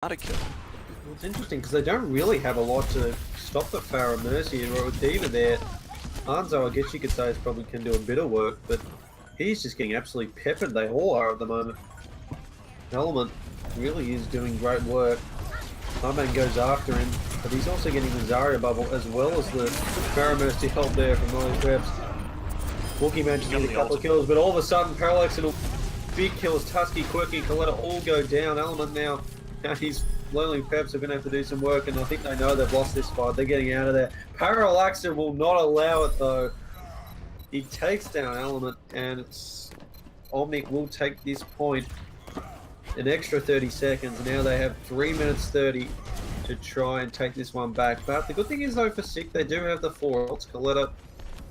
Not a kill. Well, it's interesting because they don't really have a lot to stop the Pharah Mercy or with Diva there. Hanzo, I guess you could say, is probably can do a bit of work, but he's just getting absolutely peppered. They all are at the moment. Element really is doing great work. My man goes after him, but he's also getting the Zarya bubble as well as the Pharah Mercy help there from Molly Krebs. Wookie managed to get a couple of kills, but all of a sudden, Parallax and big kills, Tusky, Quirky, can let it all go down. Element now he's Lonely Peps are going to have to do some work, and I think they know they've lost this fight. They're getting out of there. Parallaxer will not allow it, though. He takes down Element, and Omnic will take this point. An extra 30 seconds. Now they have 3 minutes 30 to try and take this one back. But the good thing is, though, for Siqq, they do have the 4 ults. Coletta,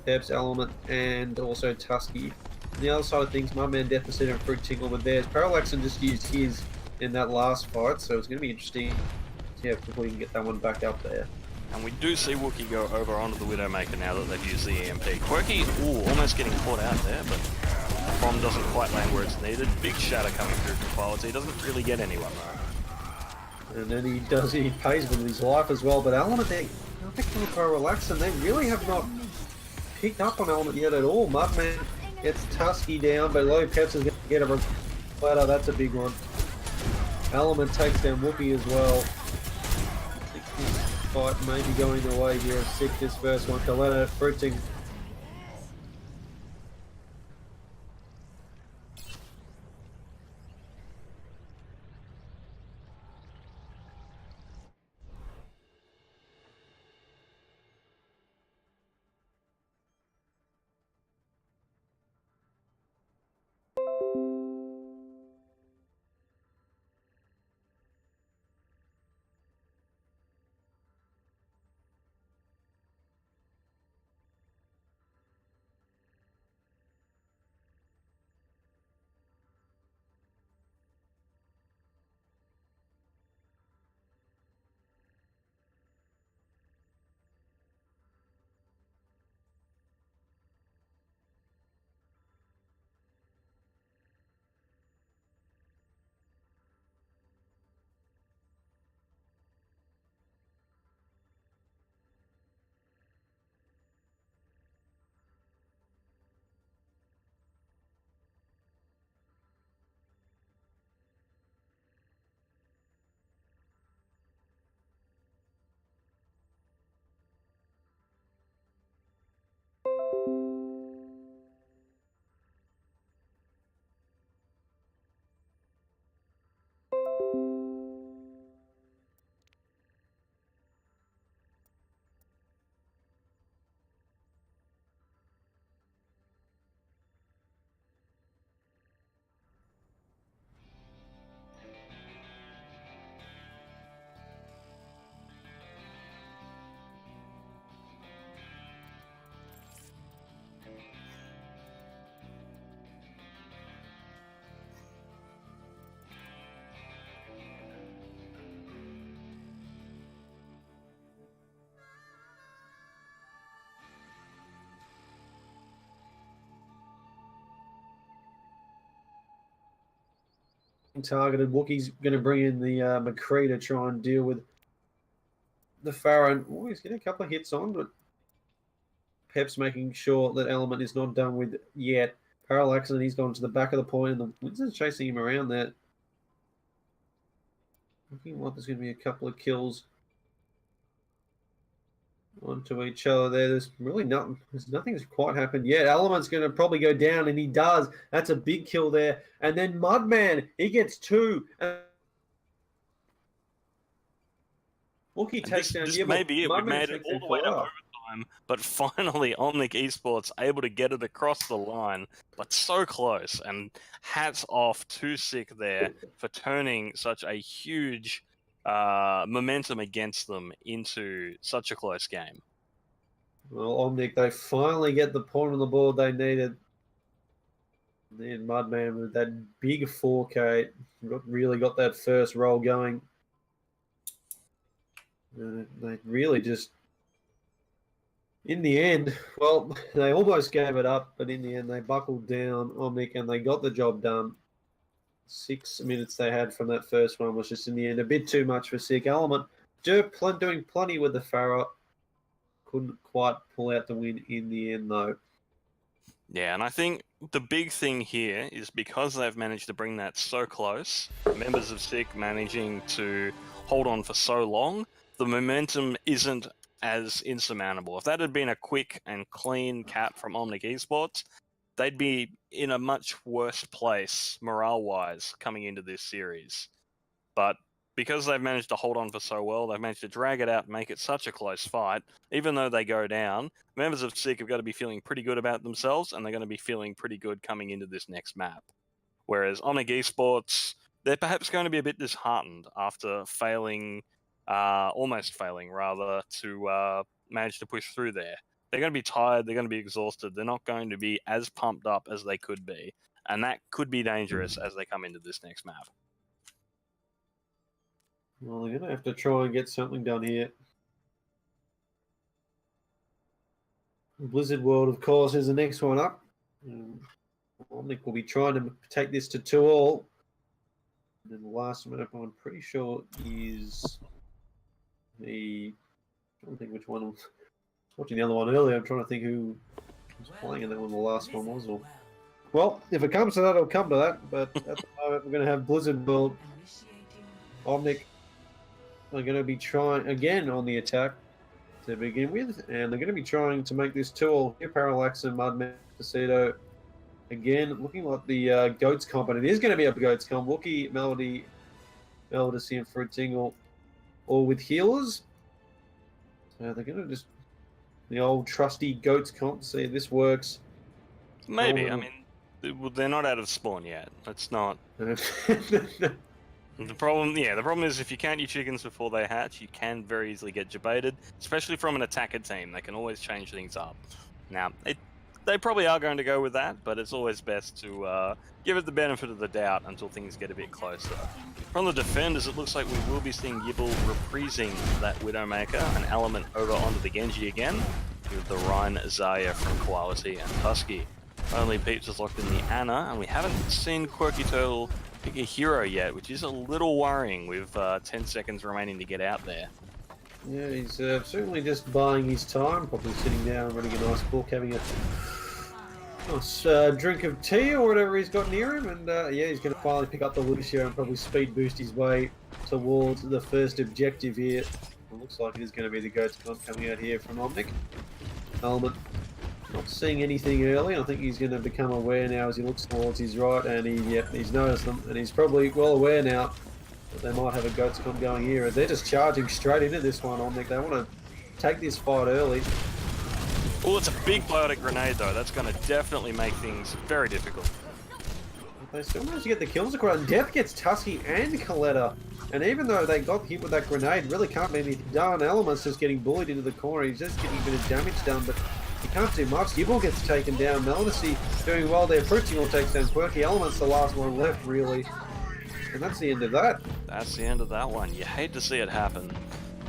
Peps, Element, and also Tusky. On the other side of things, my man Death Pursuit and Fruit Tingle with theirs. Parallaxer just used his in that last fight, so it's going to be interesting to see how quickly we can get that one back up there. And we do see Wookie go over onto the Widowmaker now that they've used the EMP. Quirky, almost getting caught out there, but Bomb doesn't quite land where it's needed. Big shatter coming through from Quality. He doesn't really get anyone though. And then he pays with his life as well, but Element, they're picking for a relax, and they really have not picked up on Element yet at all. Mudman gets Tusky down, but Low Peps is going to get a platter. That's a big one. Element takes down Wookie as well. This fight may be going the way here of Siqq, this first one. Coletta, Fruiting. Targeted. Wookie's going to bring in the McCree to try and deal with the Pharah. Oh, he's getting a couple of hits on, but Pep's making sure that Element is not done with yet. Parallax, and he's gone to the back of the point, and the Windsor's chasing him around there. Looking like there's going to be a couple of kills onto each other there. There's really nothing's quite happened yet. Element's going to probably go down, and he does. That's a big kill there. And then Mudman, he gets 2. Wookie takes down. This may be it. We made it all the way to overtime, but finally Omnic Esports able to get it across the line, but so close. And hats off to Siqq there for turning such a huge momentum against them into such a close game. Well, Omnic, they finally get the point on the board they needed. Then Mudman with that big 4K really got that first roll going. They really just, in the end, well, they almost gave it up, but in the end they buckled down, Omnic, and they got the job done. 6 minutes they had from that first one was just in the end a bit too much for Siqq. Element doing plenty with the Farah. Couldn't quite pull out the win in the end, though. Yeah, and I think the big thing here is because they've managed to bring that so close, members of Siqq managing to hold on for so long, the momentum isn't as insurmountable. If that had been a quick and clean cap from Omnic Esports, they'd be in a much worse place morale-wise coming into this series. But because they've managed to hold on for so well, they've managed to drag it out and make it such a close fight, even though they go down, members of Siqq have got to be feeling pretty good about themselves, and they're going to be feeling pretty good coming into this next map. Whereas Omnic Esports, they're perhaps going to be a bit disheartened after failing, almost failing rather, to manage to push through there. They're going to be tired, they're going to be exhausted, they're not going to be as pumped up as they could be, and that could be dangerous as they come into this next map. Well, they're going to have to try and get something done here. Blizzard World, of course, is the next one up. Omnic will be trying to take this to 2-all. And then the last one up, I'm pretty sure, is the... I don't think which one. I was watching the other one earlier. I'm trying to think who was playing in that one the last one was. Or... Well, if it comes to that, it'll come to that. But at the moment, we're going to have Blizzard World. Omnic are going to be trying again on the attack to begin with, and they're going to be trying to make this 2-all here. Parallax and Mudman Pasito again, looking like the Goats comp, and it is going to be a Goats comp. Wookie, Melody, Melody, and Fruit Tingle, all with healers. So they're going to just the old trusty Goats comp. See if this works. Maybe. I mean, they're not out of spawn yet. That's not. The problem is if you count your chickens before they hatch, you can very easily get debated, especially from an attacker team. They can always change things up. Now, they probably are going to go with that, but it's always best to give it the benefit of the doubt until things get a bit closer. From the defenders, it looks like we will be seeing Yibble reprising that Widowmaker, an element over onto the Genji again, with the Rhine Zaya from Quality and Husky. Only Peeps is locked in the Anna, and we haven't seen Quirky Turtle pick a hero yet, which is a little worrying with 10 seconds remaining to get out there. Yeah, he's certainly just buying his time, probably sitting down, reading a nice book, having a nice drink of tea or whatever he's got near him, and yeah, he's going to finally pick up the Lucio and probably speed boost his way towards the first objective here. It looks like it is going to be the Goats coming out here from Omnic. Element not seeing anything early. I think he's going to become aware now as he looks towards his right, and he's noticed them, and he's probably well aware now that they might have a Goats comp going here, as they're just charging straight into this one. Omnic, they want to take this fight early. Oh, it's a big biotic grenade though. That's going to definitely make things very difficult. They still manage to get the kills across, and Death gets Tusky and Coletta. And even though they got hit with that grenade, really can't be anything done. Element's just getting bullied into the corner. He's just getting a bit of damage done, but he can't do much. Yibble gets taken down. Melody doing well there. Fruiting will take down Quirky. Element's the last one left, really. And that's the end of that. That's the end of that one. You hate to see it happen.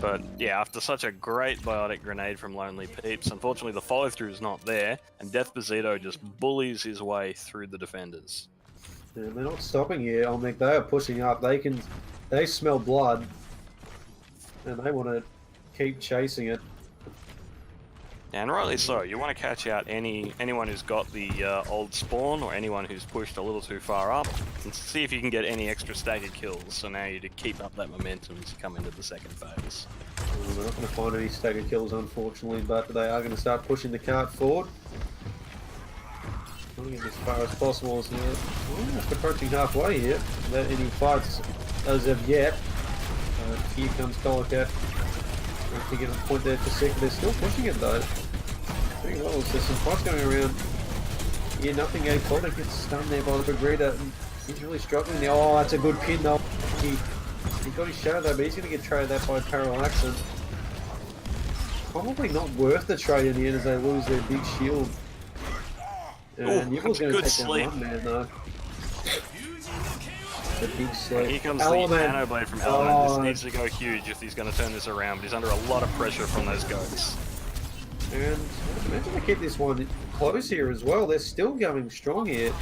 But yeah, after such a great biotic grenade from Lonely Peeps, unfortunately the follow-through is not there, and Death Bazito just bullies his way through the defenders. Yeah, they're not stopping here, Omnic. They are pushing up. They smell blood, and they want to keep chasing it. And rightly so. You want to catch out anyone who's got the old spawn, or anyone who's pushed a little too far up, and see if you can get any extra staggered kills. So now you to keep up that momentum as you come into the second phase. Well, they're not going to find any staggered kills, unfortunately, but they are going to start pushing the cart forward. Trying to get as far as possible. We're just approaching halfway here. Without any fights as of yet. Here comes Colicat. To get a point there for Siqq. They're still pushing it though. Pretty well. There's some fights going around. Yeah, nothing. A Colicat gets stunned there by the Brigida. He's really struggling there. Oh, that's a good pin though. He got his shadow though, but he's going to get traded out by Parallax. And probably not worth the trade in the end as they lose their big shield. And Yibble's going to take down one man though. The big sleep. Here comes the Nano Blade from Element. This needs to go huge if he's going to turn this around, but he's under a lot of pressure from those Goats. And imagine they keep this one close here as well. They're still going strong here.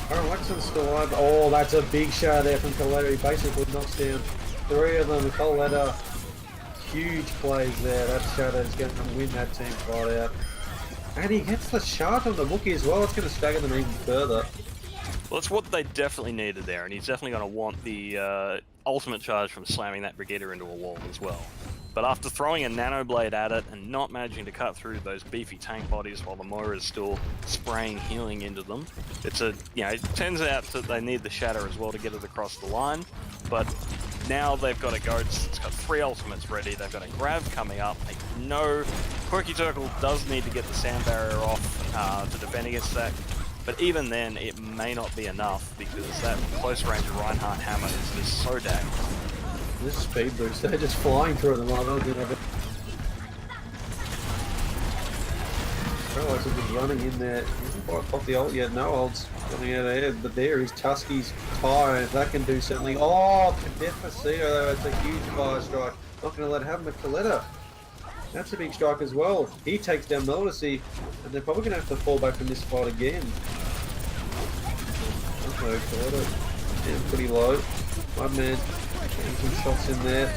Alexan's still alive. Oh, that's a big shot there from Coletta. He basically knocks down 3 of them. Coletta, huge plays there. That Shadow is going to win that team fight out. And he gets the shot on the Wookiee as well. It's going to stagger them even further. Well, it's what they definitely needed there, and he's definitely going to want the ultimate charge from slamming that Brigitte into a wall as well. But after throwing a Nano Blade at it and not managing to cut through those beefy tank bodies while the Moira is still spraying healing into them, it's a, it turns out that they need the Shatter as well to get it across the line. But now they've got a Ghost, it's got 3 ultimates ready, they've got a Grav coming up. They know Quirky Turtle does need to get the sound barrier off to defend against that. But even then, it may not be enough because that close range Reinhardt hammer is just so damaged. This speed boost, they're just flying through them. Parallax is just running in there. He hasn't quite popped the ult yet. No ults coming out ahead, but there is Tusky's tire. If that can do something. Oh, Despacito, that's a huge fire strike. Not going to let it happen with Coletta. That's a big strike as well. He takes down Melody, and they're probably going to have to fall back from this fight again. Okay, Coletta down pretty low. My man getting some shots in there.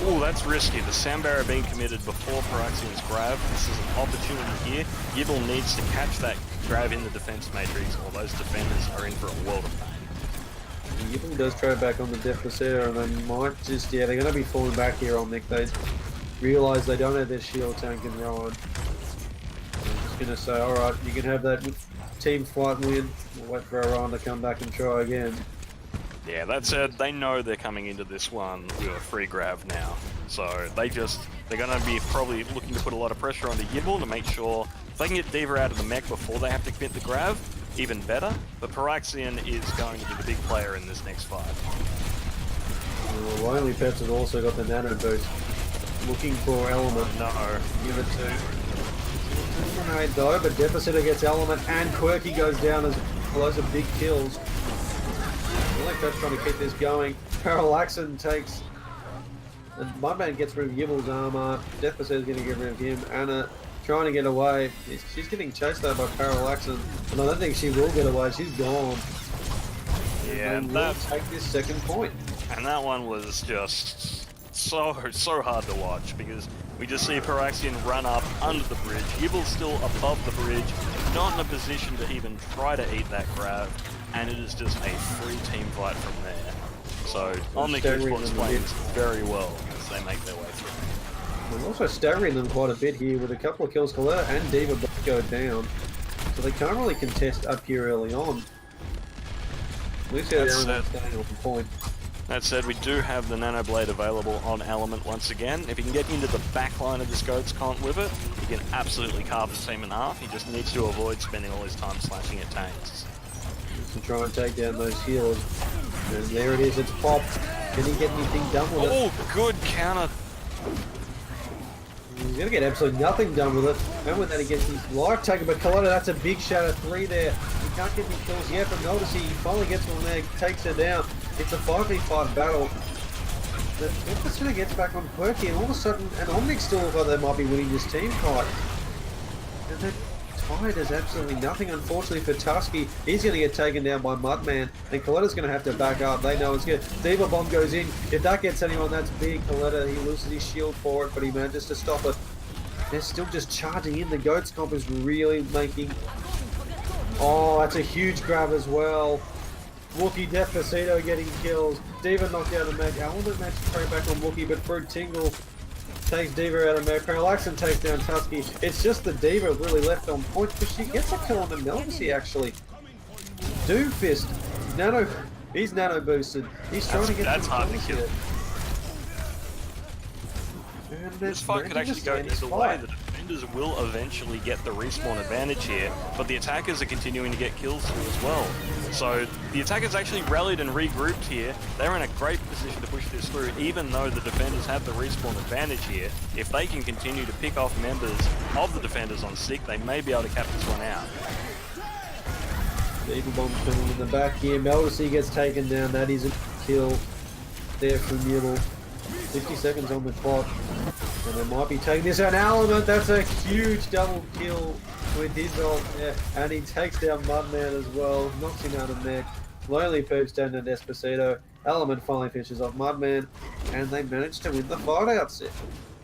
Oh, that's risky. The sound barrier being committed before Paraxian's grab. This is an opportunity here. Yibble needs to catch that grab in the defense matrix, or those defenders are in for a world of pain. Yibble does try back on the Deficere, and they might just, they're going to be falling back here on Omnic. They realise they don't have their shield tank and Rowan. I'm just going to say, alright, you can have that team fight win. We'll wait for Rowan to come back and try again. Yeah, that said, they know they're coming into this one with a free grab now. So they're going to be probably looking to put a lot of pressure onto Yibble to make sure if they can get D.Va out of the mech before they have to commit the grab, even better. But Paraxian is going to be the big player in this next fight. Well, Lonely Pets has also got the nano boost. Looking for Element. No. Give it to grenade though, but Deficiter gets Element and Quirky goes down as loads of big kills. Electro's trying to keep this going. Parallaxin takes, and my man gets rid of Yibble's armor. Deficiter's going to get rid of him. Anna trying to get away. She's getting chased though by Parallaxin, and I don't think she will get away. She's gone. Yeah, and they'll take this second point. And that one was just so hard to watch because we just see Paraxian run up under the bridge. Yibble's still above the bridge, not in a position to even try to eat that grab. And it is just a free team fight from there. So Omnic Esports playing very well as they make their way through. We're also staggering them quite a bit here with a couple of kills. Coletta and D.Va both go down. So they can't really contest up here early on. Staying on point. That said, we do have the Nano Blade available on Element once again. If he can get into the back line of this Goats Comp with it, he can absolutely carve the team in half. He just needs to avoid spending all his time slashing at tanks. To try and take down those healers. And there it is, it's popped. Can he get anything done with it? Oh, good counter. He's going to get absolutely nothing done with it. And with that he gets his life taken, but Coletta, that's a big shatter 3 there. He can't get any kills yet, but notice he finally gets one there, takes her down. It's a 5v5 battle. The Deficiter gets back on Quirky, and all of a sudden, and Omnic still looks like they might be winning this team fight. And then Tide does absolutely nothing, unfortunately, for Tusky. He's going to get taken down by Mudman, and Coletta's going to have to back up. They know it's good. D.Va Bomb goes in. If that gets anyone, that's big. Coletta, he loses his shield for it, but he manages to stop it. They're still just charging in. The Goats Comp is really making... Oh, that's a huge grab as well. Wookiee Deficito getting kills. D.Va knocked out of Meg. Element match straight back on Wookiee, but Fruit Tingle takes D.Va out of Meg. Parallaxin takes down Tusky. It's just the D.Va really left on point, because she gets a kill on the Melody actually. Doomfist, he's nano boosted. He's trying to get that's hard to kill. This fight could actually go either way. The defenders will eventually get the respawn advantage here, but the attackers are continuing to get kills too as well. So the attackers actually rallied and regrouped here. They're in a great position to push this through, even though the defenders have the respawn advantage here. If they can continue to pick off members of the defenders on Siqq, they may be able to cap this one out. D.Va Bomb coming in the back here. Melody gets taken down. That is a kill there from Yibble. 50 seconds on the clock. And they might be taking this out. Element, that's a huge double kill with his ult, yeah, and he takes down Mudman as well, knocks him out of mech. Lonely Poops down to Despacito. Element finally finishes off Mudman, and they managed to win the fight out set.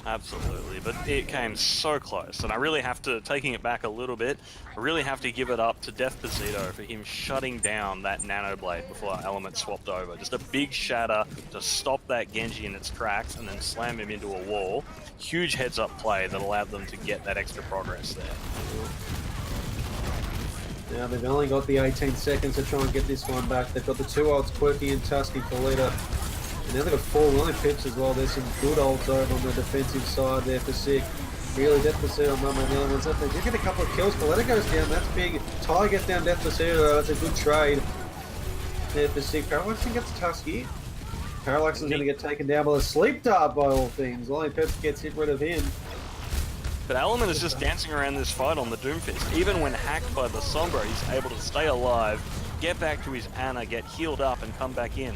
Absolutely, but it came so close, and I really have to, taking it back a little bit, I really have to give it up to Despacito for him shutting down that Nano Blade before Element swapped over. Just a big shatter to stop that Genji in its tracks and then slam him into a wall. Huge heads-up play that allowed them to get that extra progress there. Now they've only got the 18 seconds to try and get this one back. They've got the two ults, Quirky and Tusky for leader. And now they've got 4 willing pips as well. There's some good ults over on the defensive side there for Siqq. Really, Despacito on Mama and the other ones up. They did get a couple of kills, but Letter goes down. That's big. Ty gets down Despacito. That's a good trade there for Siqq. Parallaxon gets Tusky. Parallaxon's going to get taken down by the Sleep Dart by all things. Lonely Pips gets rid of him. But Element is just dancing around this fight on the Doomfist. Even when hacked by the Sombra, he's able to stay alive, get back to his Ana, get healed up, and come back in.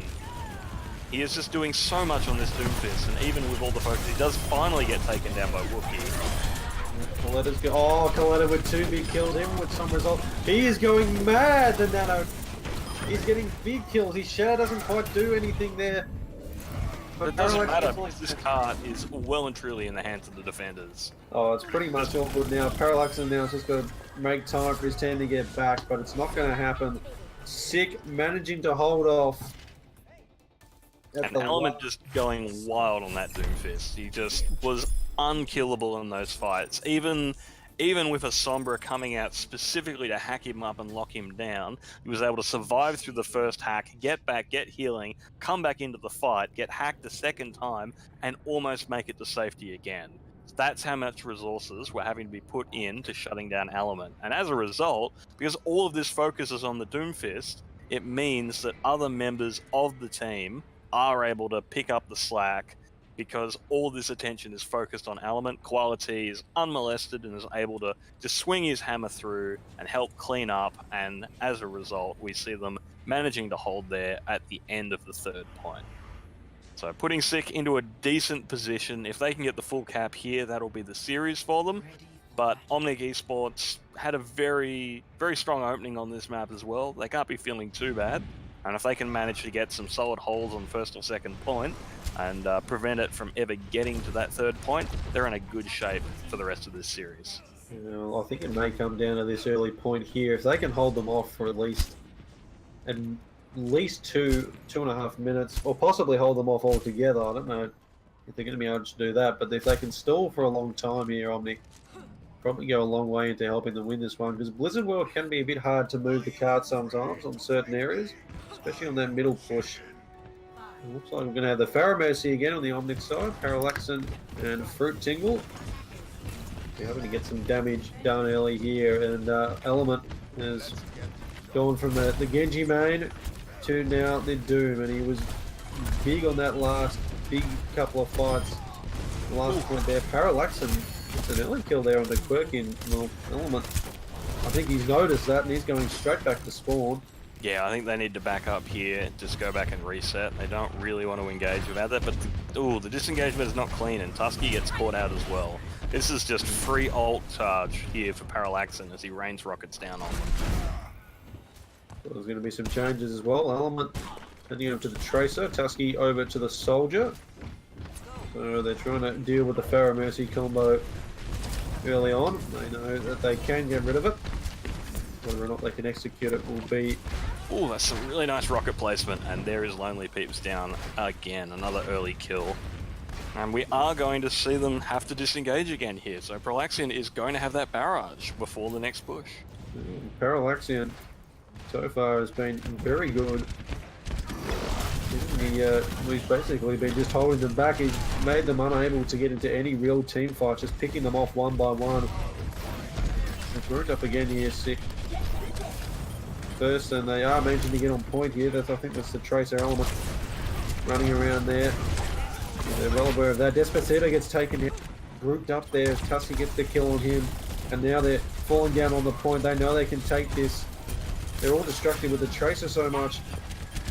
He is just doing so much on this Doomfist, and even with all the focus, he does finally get taken down by Wookiee. Coletta's go. Oh, Coletta with 2 big kills, even with some result. He is going mad, the Nano. He's getting big kills. His Shadow doesn't quite do anything there. But it doesn't matter because this card is well and truly in the hands of the defenders. Oh, it's pretty much all good now. Parallaxon now has just got to make time for his team to get back, but it's not going to happen. Siqq managing to hold off. And Element just going wild on that Doomfist. He just was unkillable in those fights. Even with a Sombra coming out specifically to hack him up and lock him down, he was able to survive through the first hack, get back, get healing, come back into the fight, get hacked a second time, and almost make it to safety again. That's how much resources were having to be put in to shutting down Element. And as a result, because all of this focuses on the Doomfist, it means that other members of the team are able to pick up the slack, because all this attention is focused on Element. Quality is unmolested and is able to just swing his hammer through and help clean up, and as a result, we see them managing to hold there at the end of the 3rd point. So putting Siqq into a decent position. If they can get the full cap here, that'll be the series for them. But Omnic Esports had a very, very strong opening on this map as well. They can't be feeling too bad. And if they can manage to get some solid holes on 1st or 2nd point, and prevent it from ever getting to that 3rd point, they're in a good shape for the rest of this series. Well, I think it may come down to this early point here. If they can hold them off for at least 2.5 minutes, or possibly hold them off altogether, I don't know if they're going to be able to do that, but if they can stall for a long time here, Omnic probably go a long way into helping them win this one, because Blizzard World can be a bit hard to move the card sometimes on certain areas, especially on that middle push. It looks like we're going to have the Pharaoh Mercy again on the Omnic side. Parallaxon and Fruit Tingle. We're having to get some damage done early here, and Element has gone from the Genji main to now the Doom, and he was big on that last big couple of fights. The last point there, Parallaxon gets an early kill there on the Quirk in Element. I think he's noticed that, and he's going straight back to spawn. Yeah, I think they need to back up here, just go back and reset. They don't really want to engage without that, but the disengagement is not clean, and Tusky gets caught out as well. This is just free ult charge here for Parallaxon as he rains rockets down on them. So there's going to be some changes as well. Element heading up to the Tracer, Tusky over to the Soldier. So they're trying to deal with the Pharaoh Mercy combo early on. They know that they can get rid of it. Whether or not they can execute it will be... Oh, that's some really nice rocket placement, and there is Lonely Peeps down again, another early kill. And we are going to see them have to disengage again here, so Parallaxian is going to have that barrage before the next push. Parallaxian so far has been very good. He's basically been just holding them back. He's made them unable to get into any real team fight, just picking them off one by one. It's moved up again here, Siqq. First, and they are managing to get on point here. I think that's the Tracer Element running around there. They're well aware of that. Despacito gets taken in, grouped up there. Tusky gets the kill on him, and now they're falling down on the point. They know they can take this. They're all distracted with the Tracer so much.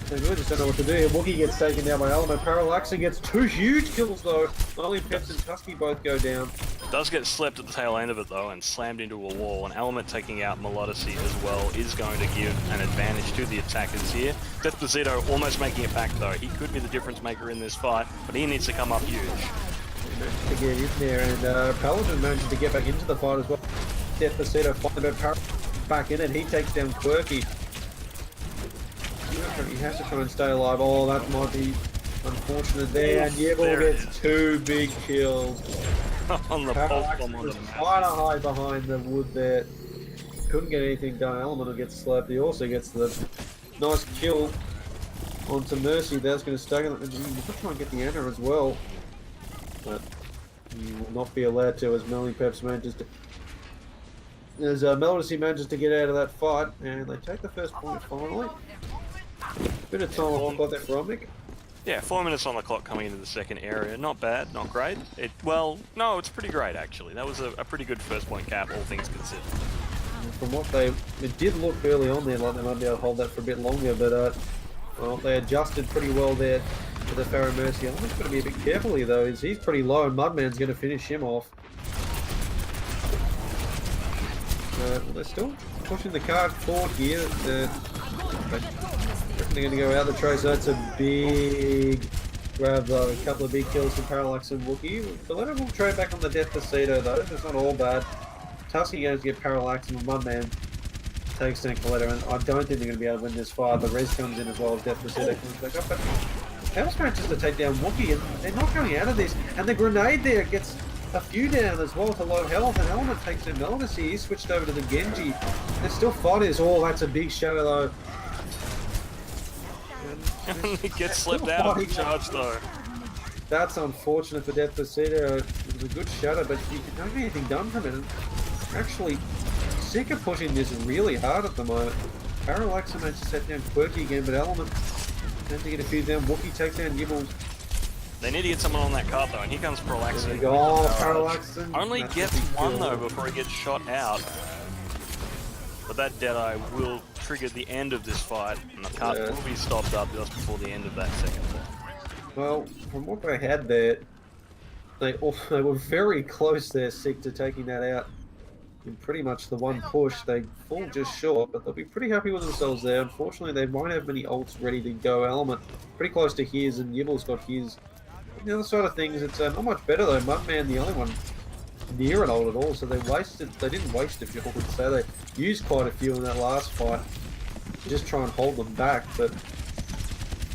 They really just don't know what to do here. Wookie gets taken down by Element. Parallaxa gets 2 huge kills though. Only Peps and Tusky both go down. Does get slept at the tail end of it though and slammed into a wall. And Element taking out Melodicy as well is going to give an advantage to the attackers here. Despacito almost making it back though. He could be the difference maker in this fight, but he needs to come up huge. He managed to get in there, and Paladin manages to get back into the fight as well. Despacito finds back in it. He takes down Quirky. He has to try and stay alive. Oh, that might be unfortunate there. And Yebel gets 2 big kills. On the pulse bomb on the map. Quite a high behind the wood there. Couldn't get anything done. Element will get slapped. He also gets the nice kill onto Mercy. That's going to stay. He'll try and get the Anna as well. But he will not be allowed to as Melly Peps manages to. As Melody manages to get out of that fight, and they take the first point finally. Bit of time on the clock there for Omnic. Yeah, 4 minutes on the clock coming into the second area. Not bad, not great. Well, no, it's pretty great actually. That was a pretty good first point cap, all things considered. From what it did look early on there like they might be able to hold that for a bit longer, but well, they adjusted pretty well there to the Pharaoh Mercy. I'm just going to be a bit careful here though, as he's pretty low and Mudman's going to finish him off. Well, they're still pushing the card forward here. They're going to go out the tray, so that's a big grab though. A couple of big kills from Parallax and Wookie. Galena will trade back on the Death Pasito though, it's not all bad. Tusky goes to get Parallax and Mudman takes down Coletta, and I don't think they're going to be able to win this fight. The res comes in as well as Death Pasito comes back up, but House manages to take down Wookie, and they're not going out of this. And the grenade there gets a few down as well to low health, and Element takes down Melody. He switched over to the Genji. There's still fighters. Oh, that's a big shadow though. And he gets slipped out of the charge though. That's unfortunate for Death Pasito. It was a good shadow, but you don't get anything done from it. And actually, Siqq are pushing this really hard at the moment. Parallax managed to set down Quirky again, but Element managed to get a few down. Wookie takes down Yibbles. They need to get someone on that cart though, and here comes Parallax. Oh, Parallax. Only gets one though before he gets shot out. But that Deadeye will trigger the end of this fight, and the cart will be stopped up just before the end of that second fight. Well, from what they had there, they were very close there, Siqq, to taking that out. In pretty much the one push, they fall just short, but they'll be pretty happy with themselves there. Unfortunately, they won't have many ults ready to go. Element pretty close to his, and Yibble's got his. On the other side of things, it's not much better though. Mudman, the only one near an ult at all, so they didn't waste a few ults, so they used quite a few in that last fight to just try and hold them back, but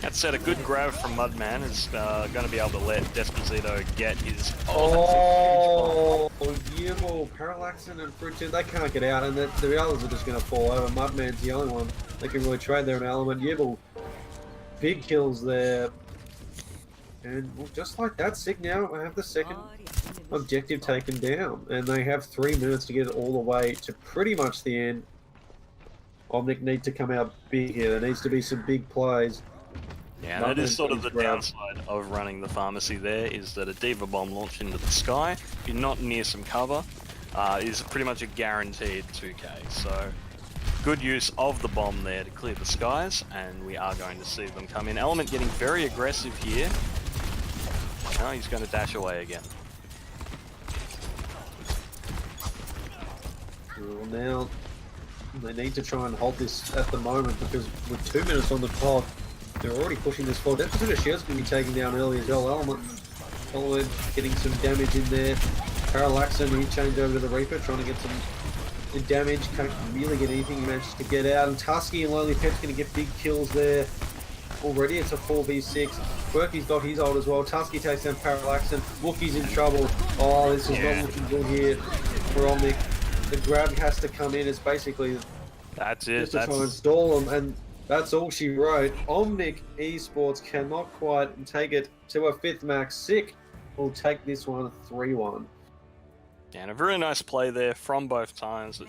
that said, a good grab from Mudman is going to be able to let Despacito get his... Oh, Yibble, Parallaxin and Fruit, they can't get out, and the others are just going to fall over. Mudman's the only one that can really trade there in Element. Yibble, big kills there. And well, just like that, Siqq now have the second objective taken down, and they have 3 minutes to get it all the way to pretty much the end. Omnic need to come out big here. There needs to be some big plays. Yeah, that is sort of the downside of running the pharmacy there, is that a Diva Bomb launched into the sky, if you're not near some cover, is pretty much a guaranteed 2k. So, good use of the bomb there to clear the skies, and we are going to see them come in. Element getting very aggressive here. Now he's going to dash away again. Well, now they need to try and hold this at the moment, because with 2 minutes on the clock, they're already pushing this forward. Deficit Shield's going to be taken down early as well. Element getting some damage in there. Parallaxin, he changed over to the Reaper, trying to get some damage. Can't really get anything. He manages to get out. And Tusky and Lonely Pet's going to get big kills there. Already it's a 4v6. Quirky's got his ult as well. Tusky takes down Parallaxin. Wookie's in trouble. Oh, this is not looking good here for Omnic. The grab has to come in. It's basically that's it. Just to try and stall them, and that's all she wrote. Omnic Esports cannot quite take it to a 5th max. Siqq will take this one 3-1. Yeah, and a very nice play there from both times.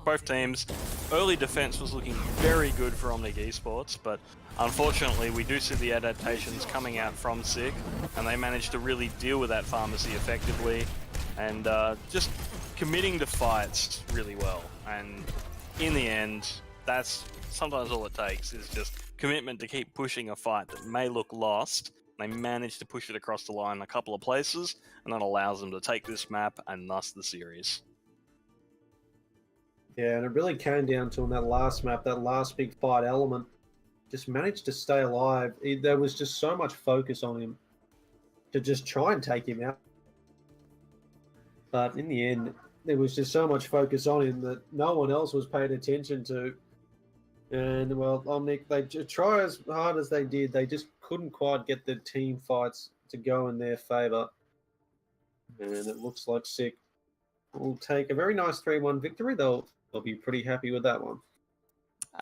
Both teams. Early defense was looking very good for Omnic Esports, but unfortunately we do see the adaptations coming out from Siqq, and they managed to really deal with that pharmacy effectively, and just committing to fights really well. And in the end, that's sometimes all it takes, is just commitment to keep pushing a fight that may look lost. They manage to push it across the line a couple of places, and that allows them to take this map and thus the series. Yeah, and it really came down to on that last map, that last big fight element, just managed to stay alive. There was just so much focus on him to just try and take him out. But in the end, there was just so much focus on him that no one else was paying attention to. And, well, Omnic, they try as hard as they did, they just couldn't quite get the team fights to go in their favour. And it looks like Siqq will take a very nice 3-1 victory. They'll be pretty happy with that one.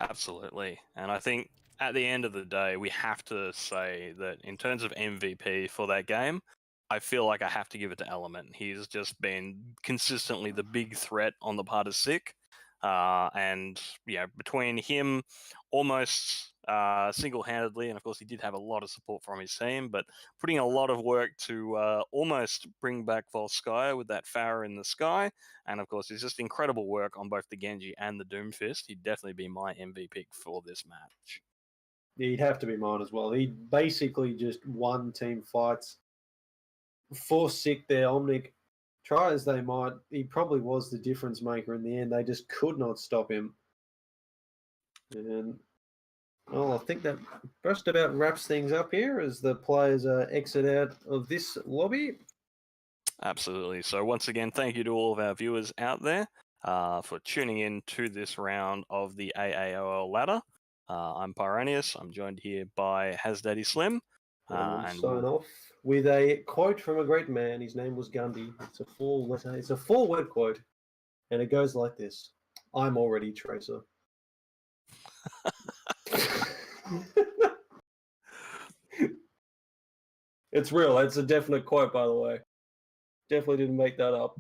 Absolutely. And I think at the end of the day, we have to say that in terms of MVP for that game, I feel like I have to give it to Element. He's just been consistently the big threat on the part of Siqq. And yeah, between him almost single-handedly, and of course he did have a lot of support from his team, but putting a lot of work to almost bring back Volskaya with that Pharah in the sky, and of course it's just incredible work on both the Genji and the Doomfist. He'd definitely be my MVP for this match. He'd have to be mine as well. He basically just won team fights for Siqq there. Omnic, try as they might, he probably was the difference maker in the end. They just could not stop him. And, well, I think that just about wraps things up here as the players exit out of this lobby. Absolutely. So once again, thank you to all of our viewers out there for tuning in to this round of the AAOL ladder. I'm Pyranius. I'm joined here by Hasdaddy Slim. And we'll sign off with a quote from a great man. His name was Gandhi. It's a four-word quote, and it goes like this: "I'm already Tracer." It's real. It's a definite quote, by the way. Definitely didn't make that up.